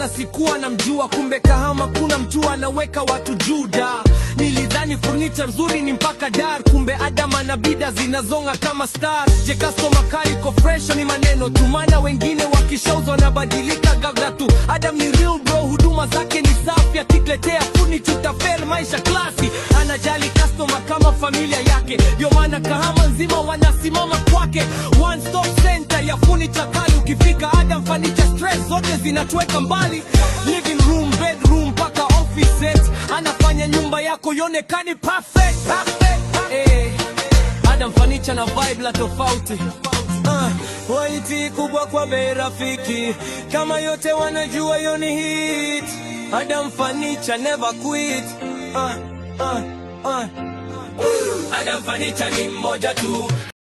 na sikuwa namjua, kumbe Kahama kuna mtu anaweka watu juda. Nilidhani furniture nzuri ni mpaka Dar, kumbe Adam ana bida zinazonga kama star. Je, customer care iko fresh ni maneno tu, maana wengine wakishauzwa wanabadilika ghafla tu. Adam ni real bro, huduma zake ni safi, akikuletea furniture utafeel maisha klasi. Anajali customer kama familia yake, ndio maana Kahama nzima wanasimama kwake. One stop center ya furniture kali, ukifika Adam Furniture stress zote zinatuweka mbali. Living room, bedroom paka office set, anafanya nyumba yako ionekane perfect. Adam Furniture na vibe la tofauti. Quality kubwa kwa bei rafiki, kama yote wanajua yo ni hit. Adam Furniture never quit. Adam Furniture ni mmoja tu.